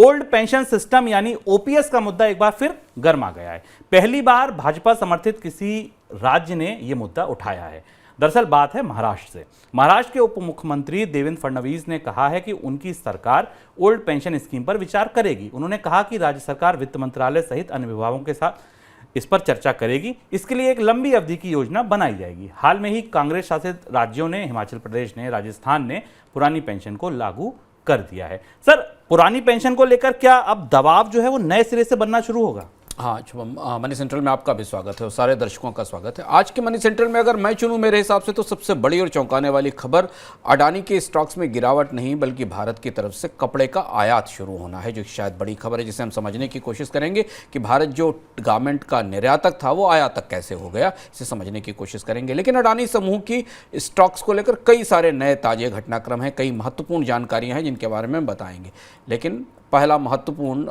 Old pension system यानी OPS का मुद्दा एक बार फिर गर्मा गया है। पहली बार भाजपा समर्थित किसी राज्य ने यह मुद्दा उठाया है। दरअसल बात है महाराष्ट्र से। महाराष्ट्र के उप मुख्यमंत्री देवेंद्र फडणवीस ने कहा है कि उनकी सरकार ओल्ड पेंशन स्कीम पर विचार करेगी। उन्होंने कहा कि राज्य सरकार वित्त मंत्रालय सहित अन्य विभागों के साथ इस पर चर्चा करेगी। इसके लिए एक लंबी अवधि की योजना बनाई जाएगी। हाल में ही कांग्रेस शासित राज्यों ने, हिमाचल प्रदेश ने, राजस्थान ने पुरानी पेंशन को लागू कर दिया है। सर, पुरानी पेंशन को लेकर क्या अब दबाव जो है वो नए सिरे से बनना शुरू होगा? हाँ शुभम, मनी सेंट्रल में आपका भी स्वागत है और सारे दर्शकों का स्वागत है। आज के मनी सेंट्रल में अगर मैं चुनूं मेरे हिसाब से तो सबसे बड़ी और चौंकाने वाली खबर अडानी के स्टॉक्स में गिरावट नहीं बल्कि भारत की तरफ से कपड़े का आयात शुरू होना है, जो शायद बड़ी खबर है, जिसे हम समझने की कोशिश करेंगे कि भारत जो गारमेंट का निर्यातक था वो आयातक कैसे हो गया, इसे समझने की कोशिश करेंगे। लेकिन अडानी समूह की स्टॉक्स को लेकर कई सारे नए ताजे घटनाक्रम हैं, कई महत्वपूर्ण जानकारियाँ हैं जिनके बारे में हम बताएंगे। लेकिन पहला महत्वपूर्ण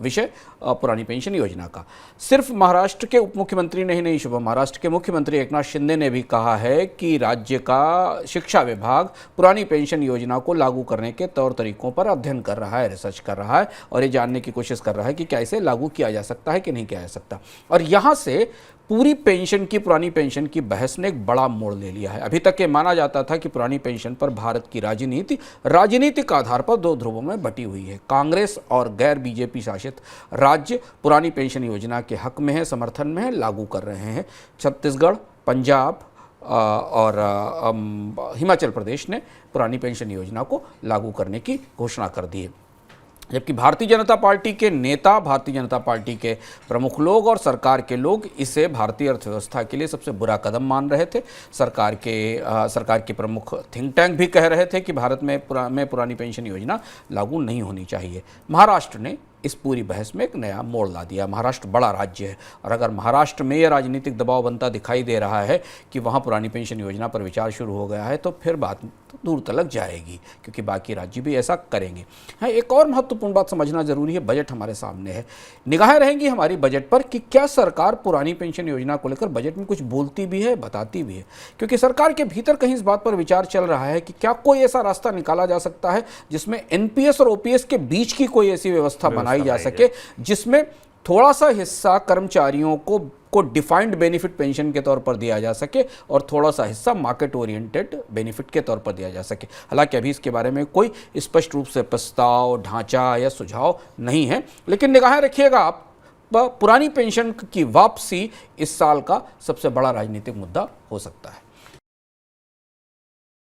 विषय पुरानी पेंशन योजना का। सिर्फ महाराष्ट्र के उप मुख्यमंत्री ने ही नहीं शुभम, महाराष्ट्र के मुख्यमंत्री एकनाथ शिंदे ने भी कहा है कि राज्य का शिक्षा विभाग पुरानी पेंशन योजना को लागू करने के तौर तरीकों पर अध्ययन कर रहा है, रिसर्च कर रहा है और ये जानने की कोशिश कर रहा है कि क्या इसे लागू किया जा सकता है कि नहीं किया जा सकता। और यहाँ से पूरी पेंशन की, पुरानी पेंशन की बहस ने एक बड़ा मोड़ ले लिया है। अभी तक ये माना जाता था कि पुरानी पेंशन पर भारत की राजनीति राजनीतिक आधार पर दो ध्रुवों में बटी हुई है। कांग्रेस और गैर बीजेपी शासित राज्य पुरानी पेंशन योजना के हक में है, समर्थन में है, लागू कर रहे हैं। छत्तीसगढ़, पंजाब और हिमाचल प्रदेश ने पुरानी पेंशन योजना को लागू करने की घोषणा कर दी है। जबकि भारतीय जनता पार्टी के नेता, भारतीय जनता पार्टी के प्रमुख लोग और सरकार के लोग इसे भारतीय अर्थव्यवस्था के लिए सबसे बुरा कदम मान रहे थे। सरकार के प्रमुख थिंक टैंक भी कह रहे थे कि भारत में पुरानी पेंशन योजना लागू नहीं होनी चाहिए। महाराष्ट्र ने इस पूरी बहस में एक नया मोड़ ला दिया। महाराष्ट्र बड़ा राज्य है और अगर महाराष्ट्र में यह राजनीतिक दबाव बनता दिखाई दे रहा है कि वहाँ पुरानी पेंशन योजना पर विचार शुरू हो गया है तो फिर बात तो दूर तलक जाएगी, क्योंकि बाकी राज्य भी ऐसा करेंगे। हाँ, एक और महत्वपूर्ण बात समझना जरूरी है। बजट हमारे सामने है, निगाहें रहेंगी हमारी बजट पर कि क्या सरकार पुरानी पेंशन योजना को लेकर बजट में कुछ बोलती भी है, बताती भी है। क्योंकि सरकार के भीतर कहीं इस बात पर विचार चल रहा है कि क्या कोई ऐसा रास्ता निकाला जा सकता है जिसमें एनपीएस और ओपीएस के बीच की कोई ऐसी व्यवस्था बनाई जा सके जिसमें थोड़ा सा हिस्सा कर्मचारियों को डिफाइंड बेनिफिट पेंशन के तौर पर दिया जा सके और थोड़ा सा हिस्सा मार्केट ओरिएंटेड बेनिफिट के तौर पर दिया जा सके। हालांकि अभी इसके बारे में कोई स्पष्ट रूप से प्रस्ताव, ढांचा या सुझाव नहीं है, लेकिन निगाहें रखिएगा आप, पुरानी पेंशन की वापसी इस साल का सबसे बड़ा राजनीतिक मुद्दा हो सकता है।